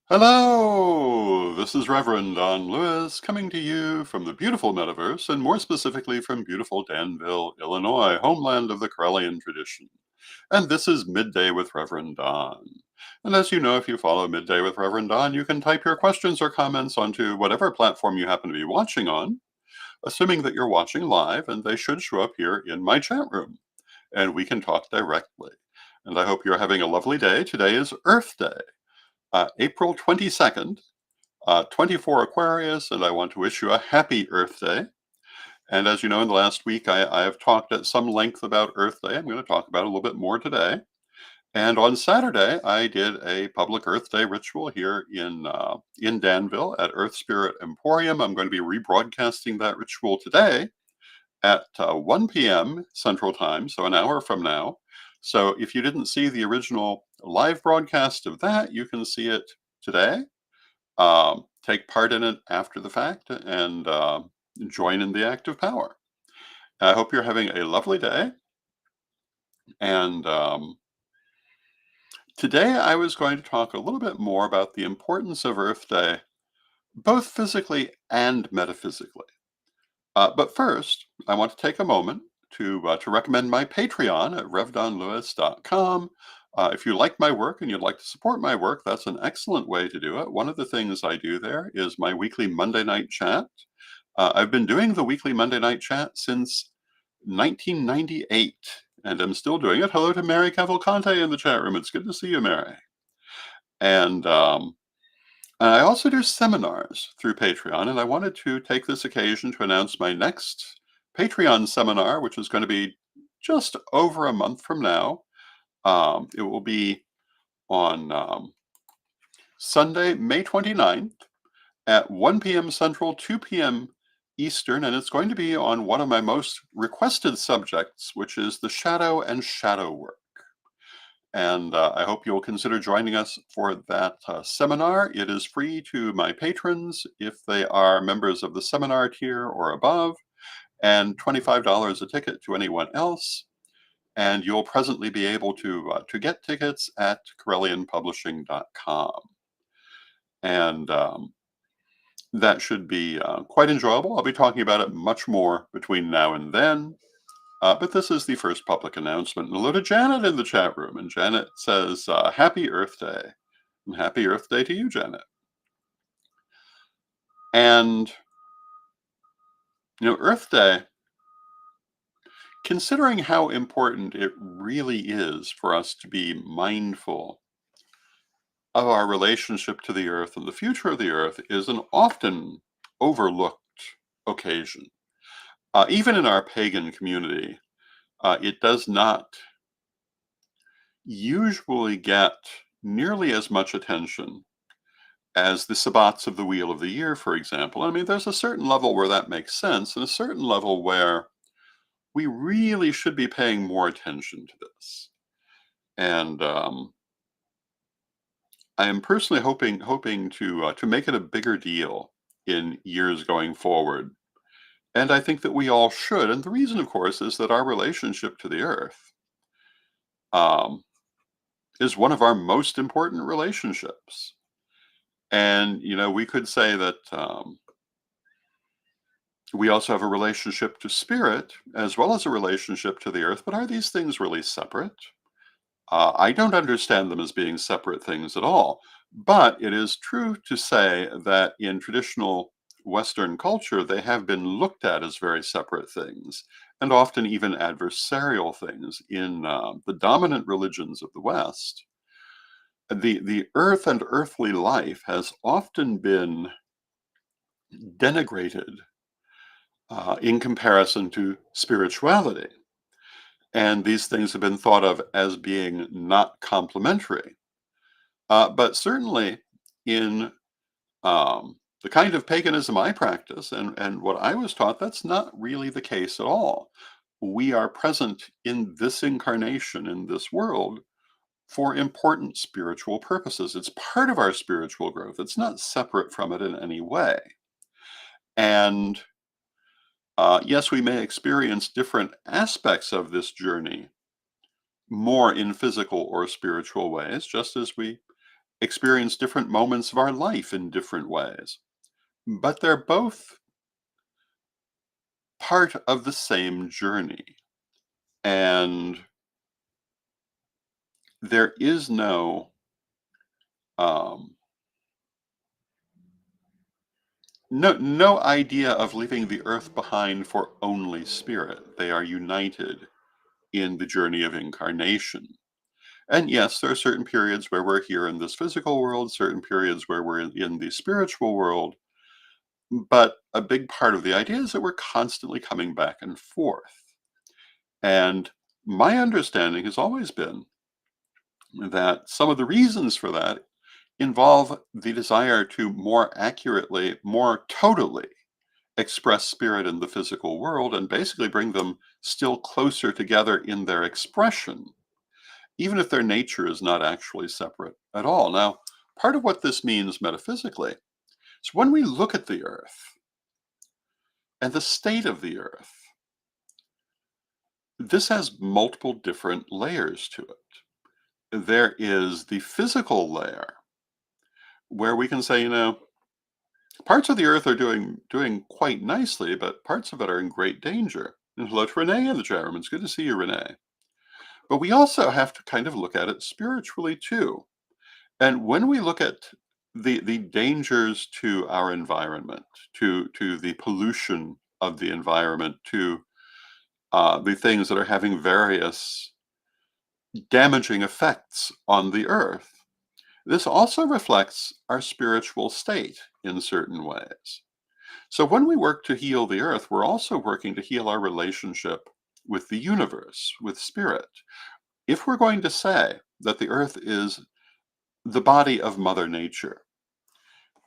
Hello, this is Reverend Don Lewis coming to you from the beautiful metaverse, and more specifically from beautiful Danville, Illinois, homeland of the Corellian tradition. And this is Midday with Reverend Don. And as you know, if you follow Midday with Reverend Don, you can type your questions or comments onto whatever platform you happen to be watching on, assuming that you're watching live, and they should show up here in my chat room, and we can talk directly. And I hope you're having a lovely day. Today is Earth Day. April 22nd, 24 Aquarius, and I want to wish you a happy Earth Day. And as you know, in the last week, I have talked at some length about Earth Day. I'm going to talk about it a little bit more today. And on Saturday, I did a public Earth Day ritual here in Danville at Earth Spirit Emporium. I'm going to be rebroadcasting that ritual today at 1 p.m. Central Time, so an hour from now. So if you didn't see the original live broadcast of that, you can see it today. Take part in it after the fact and join in the act of power. I hope you're having a lovely day. And today I was going to talk a little bit more about the importance of Earth Day, both physically and metaphysically. But first, I want to take a moment to recommend my Patreon at revdonlewis.com. If you like my work and you'd like to support my work, that's an excellent way to do it. One of the things I do there is my weekly Monday night chat. I've been doing the weekly Monday night chat since 1998, and I'm still doing it. Hello to Mary Cavalcante in the chat room. It's good to see you, Mary. And I also do seminars through Patreon, and I wanted to take this occasion to announce my next Patreon seminar, which is going to be just over a month from now. It will be on Sunday, May 29th at 1 p.m. Central, 2 p.m. Eastern, and it's going to be on one of my most requested subjects, which is the shadow and shadow work. And I hope you'll consider joining us for that seminar. It is free to my patrons if they are members of the seminar tier or above, and $25 a ticket to anyone else. And you'll presently be able to get tickets at CorellianPublishing.com. And that should be quite enjoyable. I'll be talking about it much more between now and then. But this is the first public announcement. And hello to Janet in the chat room. And Janet says, Happy Earth Day. And happy Earth Day to you, Janet. And, Earth Day, considering how important it really is for us to be mindful of our relationship to the earth and the future of the earth, is an often overlooked occasion. Even in our pagan community, it does not usually get nearly as much attention as the sabbats of the Wheel of the Year, for example. I mean, there's a certain level where that makes sense, and a certain level where we really should be paying more attention to this. And I am personally hoping to make it a bigger deal in years going forward. And I think that we all should. And the reason, of course, is that our relationship to the earth um, is one of our most important relationships. And, we could say that we also have a relationship to spirit as well as a relationship to the earth, but are these things really separate? I don't understand them as being separate things at all. But it is true to say that in traditional Western culture, they have been looked at as very separate things, and often even adversarial things in the dominant religions of the West. The earth and earthly life has often been denigrated in comparison to spirituality. And these things have been thought of as being not complementary. But certainly in the kind of paganism I practice and what I was taught, that's not really the case at all. We are present in this incarnation, in this world, for important spiritual purposes. It's part of our spiritual growth. It's not separate from it in any way. And yes, we may experience different aspects of this journey more in physical or spiritual ways, just as we experience different moments of our life in different ways, but they're both part of the same journey. And there is um, no idea of leaving the earth behind for only spirit. They are united in the journey of incarnation. And yes, there are certain periods where we're here in this physical world, certain periods where we're in the spiritual world, but a big part of the idea is that we're constantly coming back and forth. And my understanding has always been that some of the reasons for that involve the desire to more accurately, more totally express spirit in the physical world and basically bring them still closer together in their expression, even if their nature is not actually separate at all. Now, part of what this means metaphysically is when we look at the earth and the state of the earth, this has multiple different layers to it. There is the physical layer where we can say, parts of the earth are doing quite nicely, but parts of it are in great danger. And hello to Renee in the chat room. It's good to see you, Renee. But we also have to kind of look at it spiritually too. And when we look at the dangers to our environment, to the pollution of the environment, to the things that are having various damaging effects on the earth, this also reflects our spiritual state in certain ways. So when we work to heal the earth, we're also working to heal our relationship with the universe, with spirit. If we're going to say that the earth is the body of Mother Nature,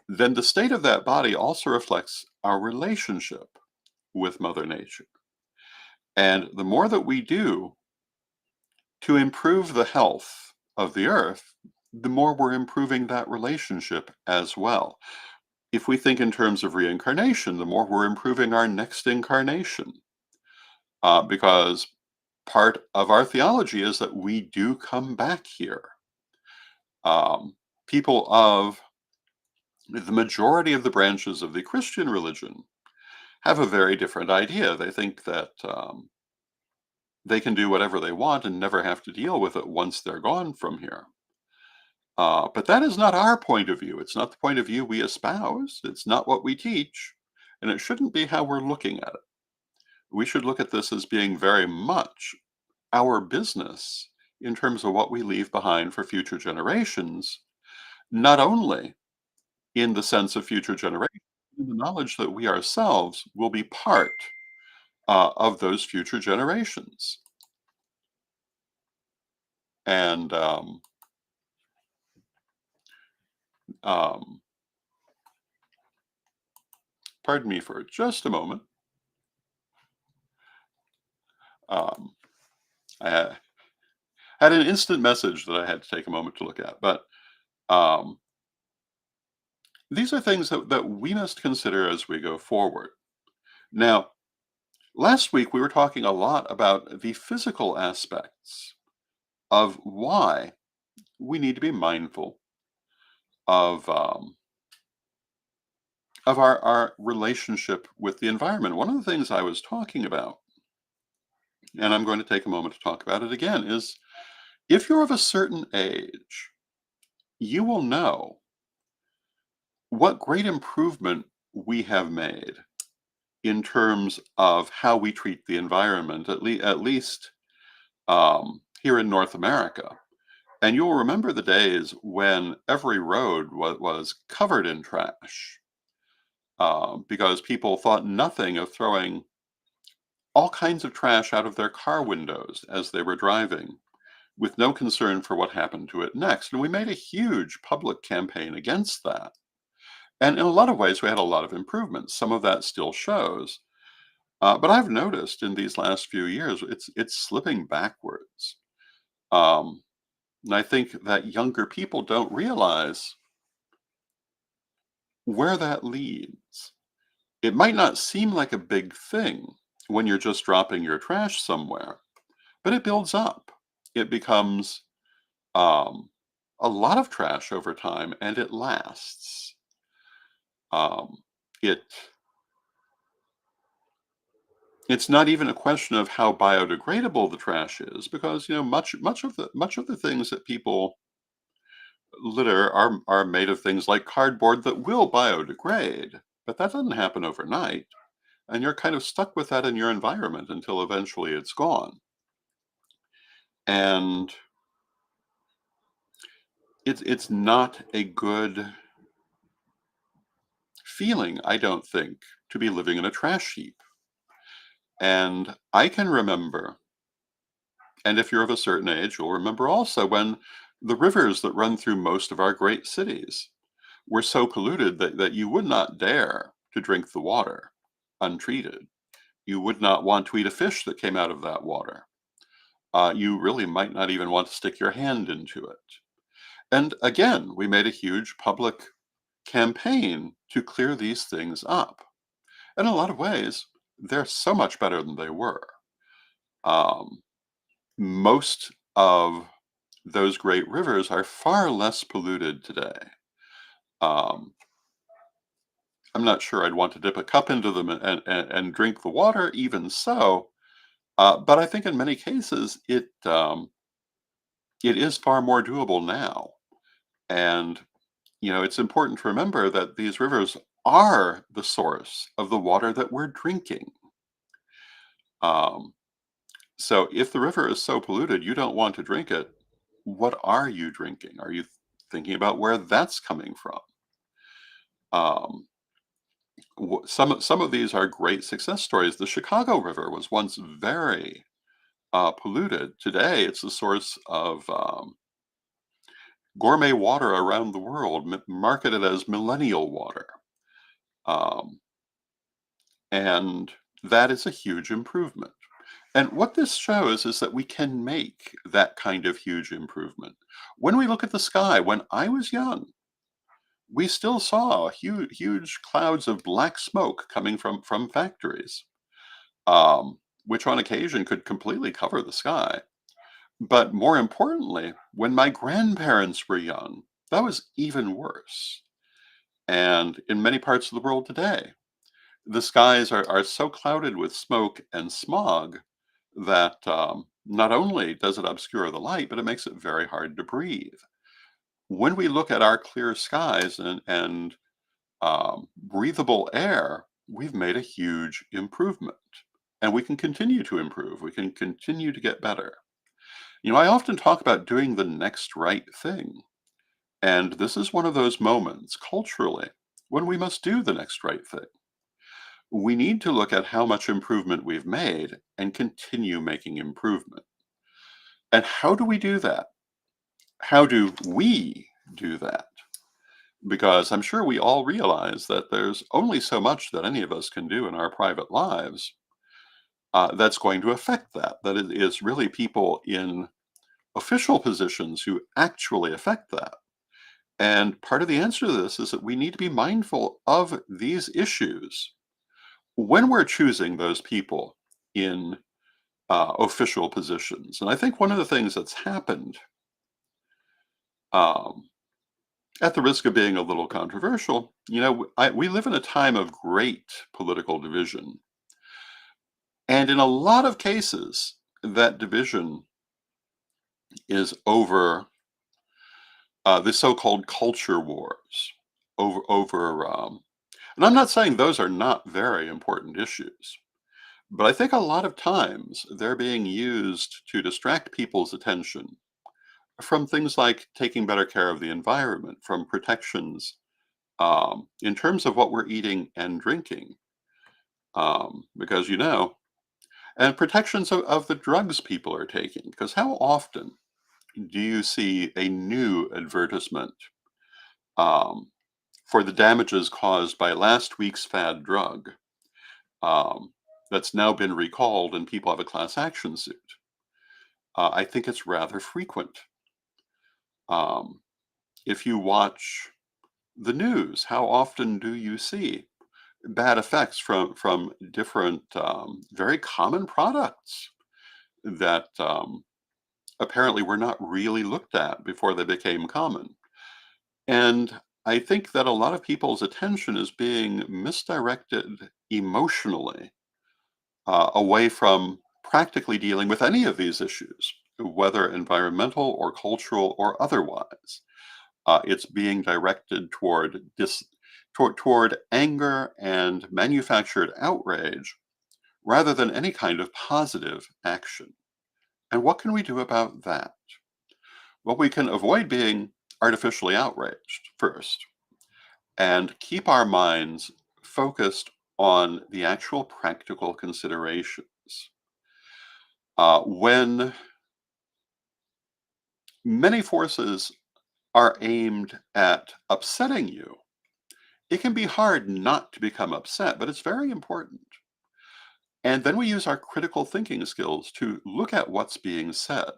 then the state of that body also reflects our relationship with Mother Nature. And the more that we do to improve the health of the earth, the more we're improving that relationship as well. If we think in terms of reincarnation, the more we're improving our next incarnation, because part of our theology is that we do come back here. People of the majority of the branches of the Christian religion have a very different idea. They think that they can do whatever they want and never have to deal with it once they're gone from here. But that is not our point of view. It's not the point of view we espouse. It's not what we teach. And it shouldn't be how we're looking at it. We should look at this as being very much our business in terms of what we leave behind for future generations, not only in the sense of future generations, in the knowledge that we ourselves will be part of those future generations. And um, pardon me for just a moment. Um, I had an instant message that I had to take a moment to look at, but um, these are things that we must consider as we go forward. Now, last week we were talking a lot about the physical aspects of why we need to be mindful of our relationship with the environment. One of the things I was talking about, and I'm going to take a moment to talk about it again, is if you're of a certain age, you will know what great improvement we have made in terms of how we treat the environment, at least here in North America. And you'll remember the days when every road was covered in trash because people thought nothing of throwing all kinds of trash out of their car windows as they were driving, with no concern for what happened to it next. And we made a huge public campaign against that. And in a lot of ways, we had a lot of improvements. Some of that still shows. But I've noticed in these last few years, it's slipping backwards. Um, and I think that younger people don't realize where that leads. It might not seem like a big thing when you're just dropping your trash somewhere, but it builds up. It becomes um, a lot of trash over time, and it lasts. Um, it it's not even a question of how biodegradable the trash is, because much of the things that people litter are made of things like cardboard that will biodegrade, but that doesn't happen overnight, and you're kind of stuck with that in your environment until eventually it's gone. And it's not a good feeling, I don't think, to be living in a trash heap. And I can remember, and if you're of a certain age, you'll remember also when the rivers that run through most of our great cities were so polluted that you would not dare to drink the water untreated. You would not want to eat a fish that came out of that water. You really might not even want to stick your hand into it. And again, we made a huge public campaign to clear these things up. In a lot of ways, they're so much better than they were. Um, Most of those great rivers are far less polluted today. Um, I'm not sure I'd want to dip a cup into them and drink the water, even so. But I think in many cases it is far more doable now. And it's important to remember that these rivers are the source of the water that we're drinking. Um, so if the river is so polluted you don't want to drink it, what are you drinking? Are you thinking about where that's coming from? Um, some of these are great success stories. The Chicago River was once very polluted. Today, it's the source of gourmet water around the world, marketed as millennial water. Um, and that is a huge improvement. And what this shows is that we can make that kind of huge improvement. When we look at the sky, when I was young, we still saw huge clouds of black smoke coming from factories, which on occasion could completely cover the sky. But more importantly, when my grandparents were young, that was even worse. And in many parts of the world today, the skies are so clouded with smoke and smog that not only does it obscure the light, but it makes it very hard to breathe. When we look at our clear skies and breathable air, we've made a huge improvement. And we can continue to improve. We can continue to get better. I often talk about doing the next right thing. And this is one of those moments culturally when we must do the next right thing. We need to look at how much improvement we've made and continue making improvement. And how do we do that? How do we do that? Because I'm sure we all realize that there's only so much that any of us can do in our private lives that's going to affect that. That it is really people in official positions who actually affect that. And part of the answer to this is that we need to be mindful of these issues when we're choosing those people in official positions. And I think one of the things that's happened, um, at the risk of being a little controversial, we live in a time of great political division. And in a lot of cases, that division is over the so-called culture wars. And I'm not saying those are not very important issues, but I think a lot of times they're being used to distract people's attention from things like taking better care of the environment, from protections in terms of what we're eating and drinking, because and protections of the drugs people are taking. Because how often do you see a new advertisement um, for the damages caused by last week's fad drug um, that's now been recalled and people have a class action suit? I think it's rather frequent. Um, if you watch the news, how often do you see bad effects from different very common products that apparently were not really looked at before they became common. And I think that a lot of people's attention is being misdirected emotionally away from practically dealing with any of these issues, whether environmental or cultural or otherwise. It's being directed toward anger and manufactured outrage rather than any kind of positive action. And what can we do about that? Well, we can avoid being artificially outraged first and keep our minds focused on the actual practical considerations. When many forces are aimed at upsetting you, it can be hard not to become upset, but it's very important. And then we use our critical thinking skills to look at what's being said.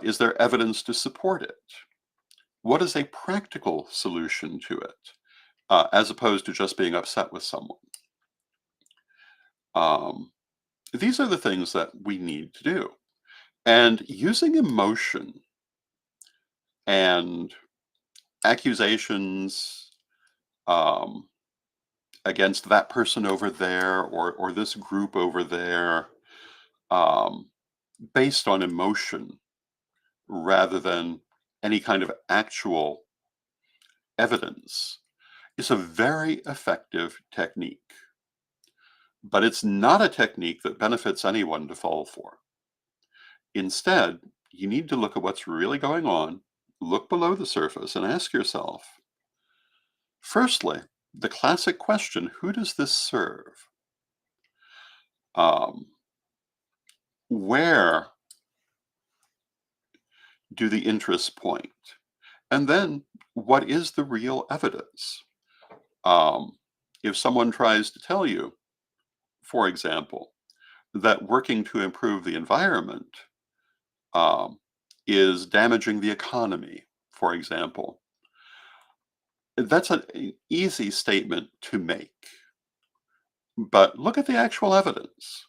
Is there evidence to support it? What is a practical solution to it, as opposed to just being upset with someone? Um, these are the things that we need to do. And using emotion and accusations um, against that person over there or this group over there um, based on emotion rather than any kind of actual evidence is a very effective technique. But it's not a technique that benefits anyone to fall for. Instead, you need to look at what's really going on, look below the surface, and ask yourself, firstly, the classic question, who does this serve? Um, where do the interests point? And then, what is the real evidence? Um, if someone tries to tell you, for example, that working to improve the environment um, is damaging the economy, for example, that's an easy statement to make. But look at the actual evidence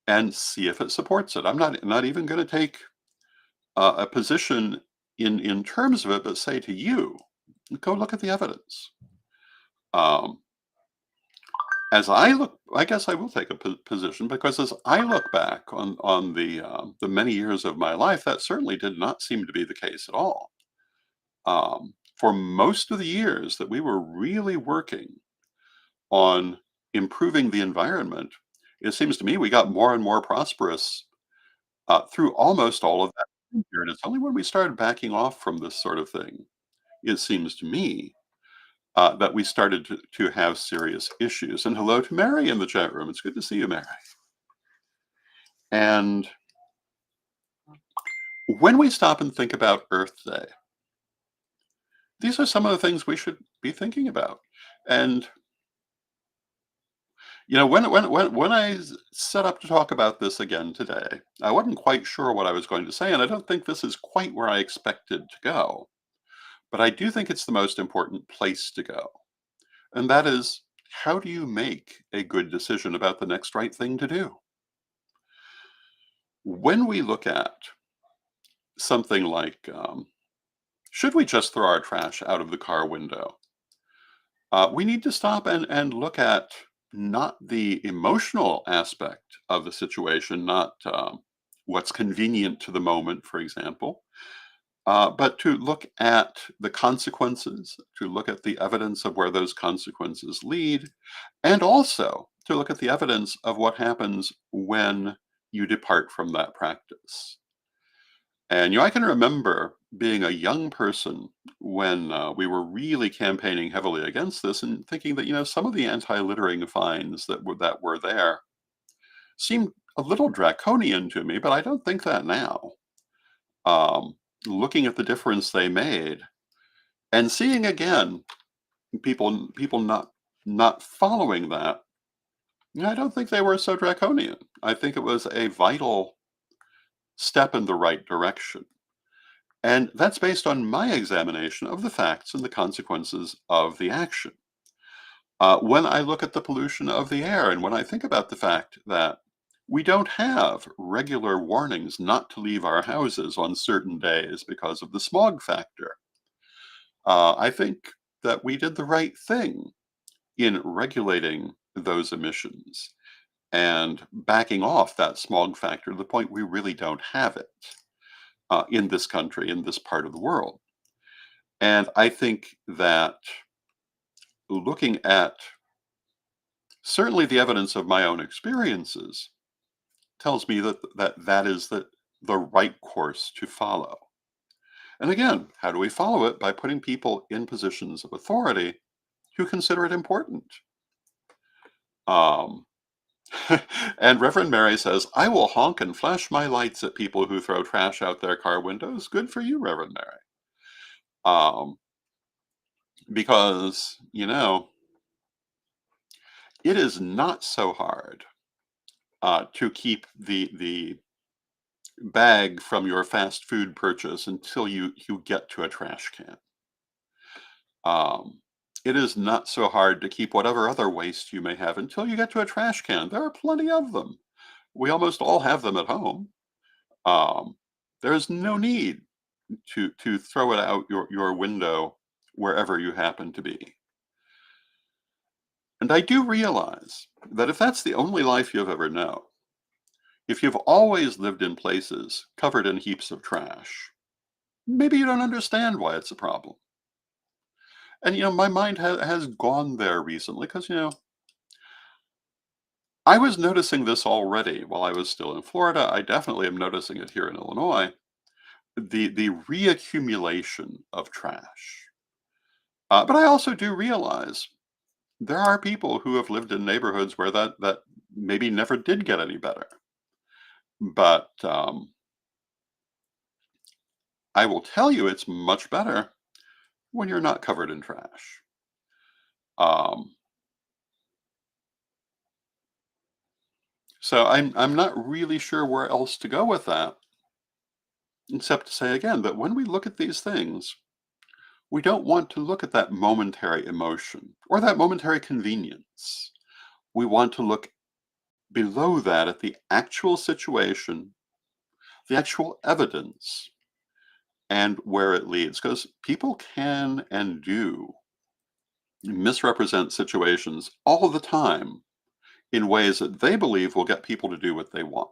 and see if it supports it. I'm not even going to take a position in terms of it, but say to you, go look at the evidence. Um, as I look, I guess I will take a position because as I look back on the many years of my life, that certainly did not seem to be the case at all. For most of the years that we were really working on improving the environment, it seems to me we got more and more prosperous through almost all of that period. It's only when we started backing off from this sort of thing, it seems to me, that we started to have serious issues. And hello to Mary in the chat room. It's good to see you, Mary. And when we stop and think about Earth Day, these are some of the things we should be thinking about. And when I set up to talk about this again today, I wasn't quite sure what I was going to say, and I don't think this is quite where I expected to go. But I do think it's the most important place to go. And that is, how do you make a good decision about the next right thing to do? When we look at something like, should we just throw our trash out of the car window? We need to stop and look at not the emotional aspect of the situation, not what's convenient to the moment, for example, but to look at the consequences, to look at the evidence of where those consequences lead, and also to look at the evidence of what happens when you depart from that practice. And I can remember being a young person when we were really campaigning heavily against this, and thinking that some of the anti-littering fines that were there seemed a little draconian to me, but I don't think that now. Um, looking at the difference they made and seeing again people not following that, I don't think they were so draconian. I think it was a vital step in the right direction. And that's based on my examination of the facts and the consequences of the action. When I look at the pollution of the air, and when I think about the fact that We don't have regular warnings not to leave our houses on certain days because of the smog factor. I think that we did the right thing in regulating those emissions and backing off that smog factor to the point we really don't have it in this country, in this part of the world. And I think that looking at certainly the evidence of my own experiences tells me that is the right course to follow. And again, how do we follow it? By putting people in positions of authority who consider it important. Um, and Reverend Mary says, I will honk and flash my lights at people who throw trash out their car windows. Good for you, Reverend Mary. Um, because, it is not so hard to keep the bag from your fast food purchase until you get to a trash can. Um, it is not so hard to keep whatever other waste you may have until you get to a trash can. There are plenty of them. We almost all have them at home. Um, there is no need to throw it out your window wherever you happen to be. And I do realize that if that's the only life you've ever known, if you've always lived in places covered in heaps of trash, maybe you don't understand why it's a problem. And my mind has gone there recently because I was noticing this already while I was still in Florida. I definitely am noticing it here in Illinois. The reaccumulation of trash. But I also do realize there are people who have lived in neighborhoods where that maybe never did get any better. But I will tell you, it's much better when you're not covered in trash. Um, so I'm not really sure where else to go with that, except to say again that when we look at these things, we don't want to look at that momentary emotion or that momentary convenience. We want to look below that at the actual situation, the actual evidence, and where it leads. Because people can and do misrepresent situations all the time in ways that they believe will get people to do what they want.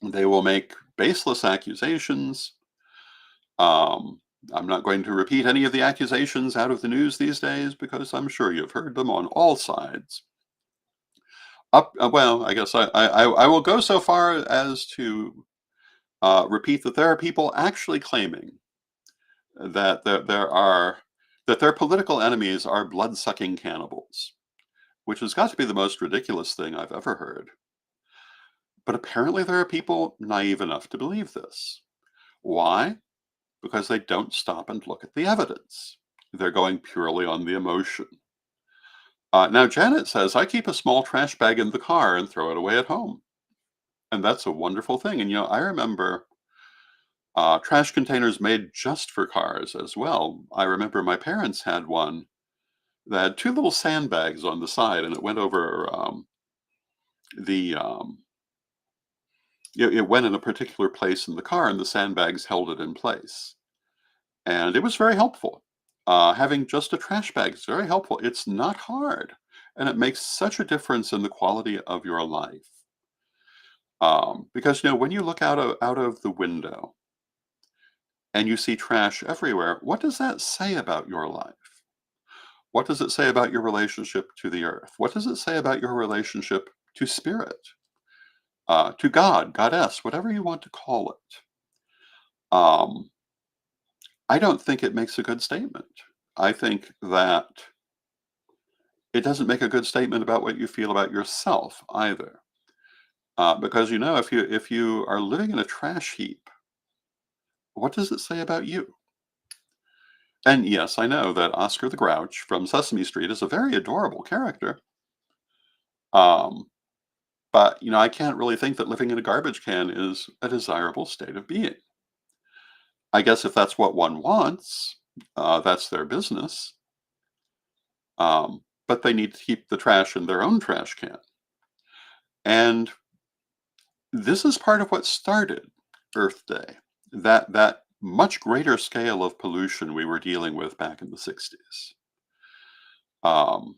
They will make baseless accusations. Um, I'm not going to repeat any of the accusations out of the news these days because I'm sure you've heard them on all sides. Well, I guess I will go so far as to repeat that there are people actually claiming that that their political enemies are blood-sucking cannibals, which has got to be the most ridiculous thing I've ever heard. But apparently there are people naive enough to believe this. Why? Because they don't stop and look at the evidence. They're going purely on the emotion. Now, Janet says, I keep a small trash bag in the car and throw it away at home. And that's a wonderful thing. And, I remember trash containers made just for cars as well. I remember my parents had one that had two little sandbags on the side, and it went over the, it went in a particular place in the car, and the sandbags held it in place. And it was very helpful. Having just a trash bag is very helpful. It's not hard, and it makes such a difference in the quality of your life. Because when you look out of the window and you see trash everywhere, what does that say about your life? What does it say about your relationship to the earth? What does it say about your relationship to spirit, to God, goddess, whatever you want to call it? Um, I don't think it makes a good statement. I think that it doesn't make a good statement about what you feel about yourself either. Because if you are living in a trash heap, what does it say about you? And yes, I know that Oscar the Grouch from Sesame Street is a very adorable character. Um, but I can't really think that living in a garbage can is a desirable state of being. I guess if that's what one wants, that's their business. But they need to keep the trash in their own trash can. And This is part of what started Earth Day, that much greater scale of pollution we were dealing with back in the 60s. Um,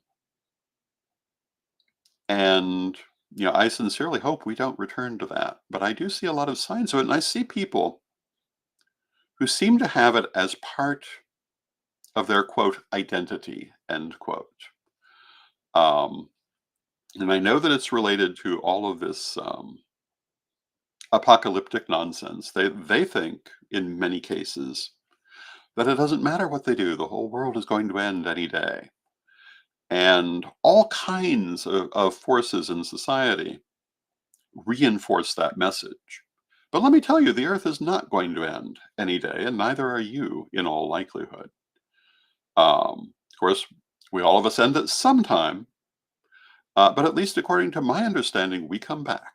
and I sincerely hope we don't return to that. But I do see a lot of signs of it, and I see people who seem to have it as part of their quote identity end quote. Um, and I know that it's related to all of this apocalyptic nonsense. They think in many cases that it doesn't matter what they do, the whole world is going to end any day. And all kinds of forces in society reinforce that message. But let me tell you, the earth is not going to end any day, and neither are you in all likelihood. Of course, we all of us end at some time, but at least according to my understanding, we come back.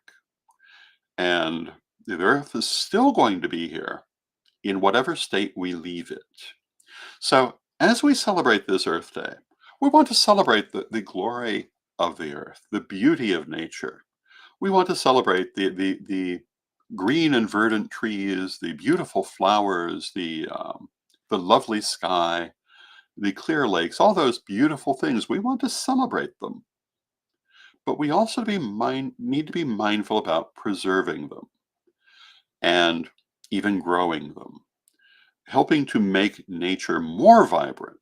And the earth is still going to be here in whatever state we leave it. So, as we celebrate this Earth Day, we want to celebrate the glory of the earth, the beauty of nature. We want to celebrate the green and verdant trees, the beautiful flowers, the lovely sky, the clear lakes, all those beautiful things. We want to celebrate them. But we also need to be mindful about preserving them and even growing them, helping to make nature more vibrant,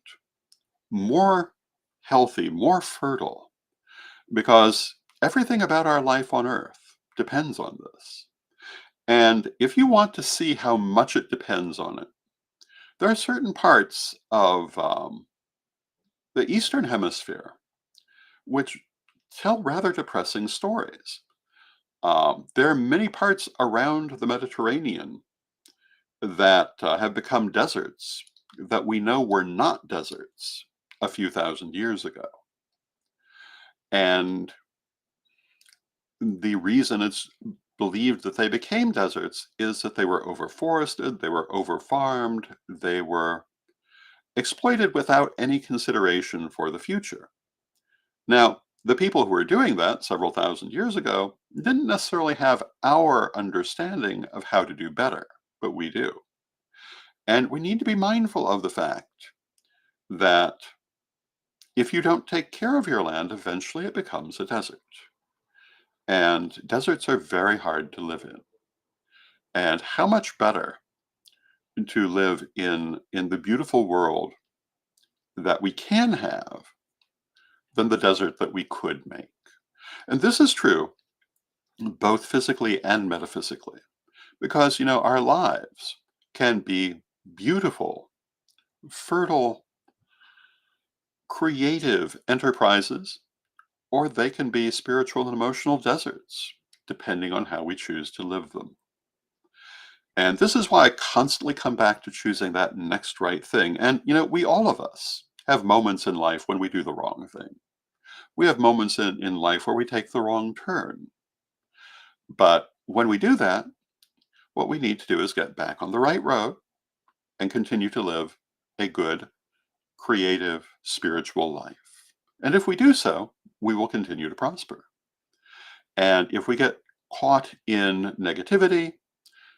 more healthy, more fertile, because everything about our life on Earth depends on this. And if you want to see how much it depends on it, there are certain parts of the Eastern Hemisphere which tell rather depressing stories. There are many parts around the Mediterranean that have become deserts that we know were not deserts a few thousand years ago. And the reason it's believed that they became deserts is that they were overforested, they were overfarmed, they were exploited without any consideration for the future. Now, the people who were doing that several thousand years ago didn't necessarily have our understanding of how to do better, but we do. And we need to be mindful of the fact that if you don't take care of your land, eventually it becomes a desert. And deserts are very hard to live in. And how much better to live in the beautiful world that we can have than the desert that we could make. And this is true both physically and metaphysically, because our lives can be beautiful, fertile, creative enterprises, or they can be spiritual and emotional deserts, depending on how we choose to live them. And this is why I constantly come back to choosing that next right thing. And we all of us have moments in life when we do the wrong thing. We have moments in life where we take the wrong turn. But when we do that, what we need to do is get back on the right road and continue to live a good, creative, spiritual life. And if we do so, we will continue to prosper. And if we get caught in negativity,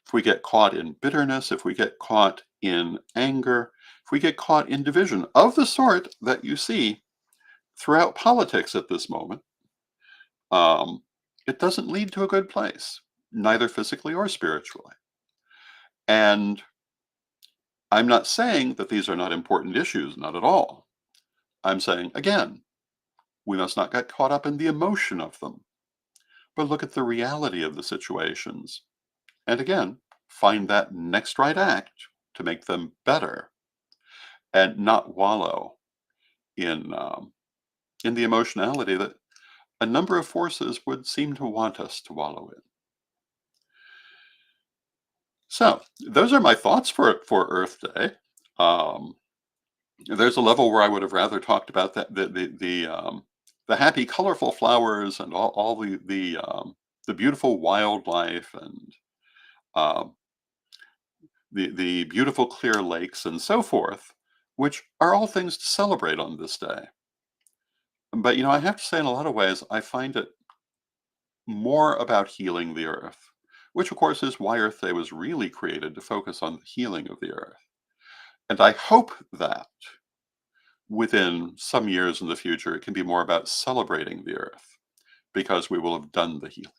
if we get caught in bitterness, if we get caught in anger, if we get caught in division of the sort that you see throughout politics at this moment, um, it doesn't lead to a good place, neither physically or spiritually. And I'm not saying that these are not important issues, not at all. I'm saying, again, we must not get caught up in the emotion of them, but look at the reality of the situations. And again, find that next right act to make them better and not wallow in in the emotionality that a number of forces would seem to want us to wallow in. So those are my thoughts for Earth Day. Um, there's a level where I would have rather talked about that the happy, colorful flowers and all the beautiful wildlife and um, the beautiful clear lakes and so forth, which are all things to celebrate on this day. But I have to say, in a lot of ways, I find it more about healing the earth, which of course is why Earth Day was really created, to focus on the healing of the earth. And I hope that within some years in the future, it can be more about celebrating the earth because we will have done the healing.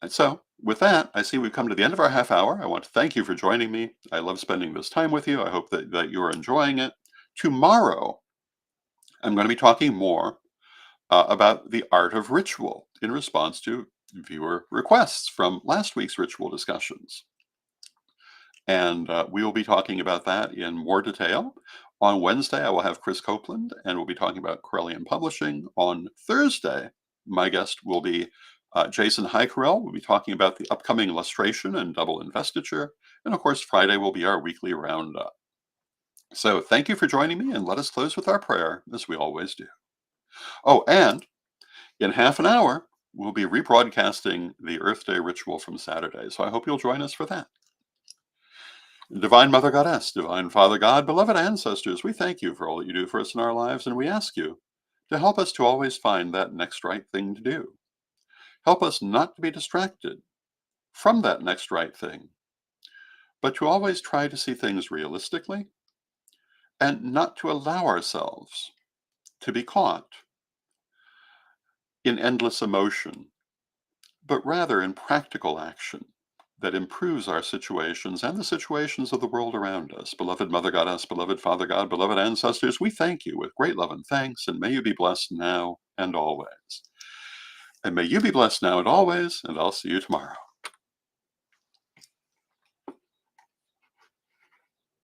And so, with that, I see we've come to the end of our half hour. I want to thank you for joining me. I love spending this time with you. I hope that you're enjoying it. Tomorrow, I'm going to be talking more about the art of ritual in response to viewer requests from last week's ritual discussions. And we will be talking about that in more detail. On Wednesday, I will have Chris Copeland, and we'll be talking about Corellian Publishing. On Thursday, my guest will be Jason Heikerel. We'll be talking about the upcoming illustration and double investiture. And of course, Friday will be our weekly roundup. So thank you for joining me, and let us close with our prayer, as we always do. Oh, and in half an hour, we'll be rebroadcasting the Earth Day ritual from Saturday. So I hope you'll join us for that. Divine Mother Goddess, Divine Father God, beloved ancestors, we thank you for all that you do for us in our lives, and we ask you to help us to always find that next right thing to do. Help us not to be distracted from that next right thing, but to always try to see things realistically and not to allow ourselves to be caught in endless emotion, but rather in practical action that improves our situations and the situations of the world around us. Beloved Mother Goddess, beloved Father God, beloved ancestors, we thank you with great love and thanks, and may you be blessed now and always. And may you be blessed now and always, and I'll see you tomorrow.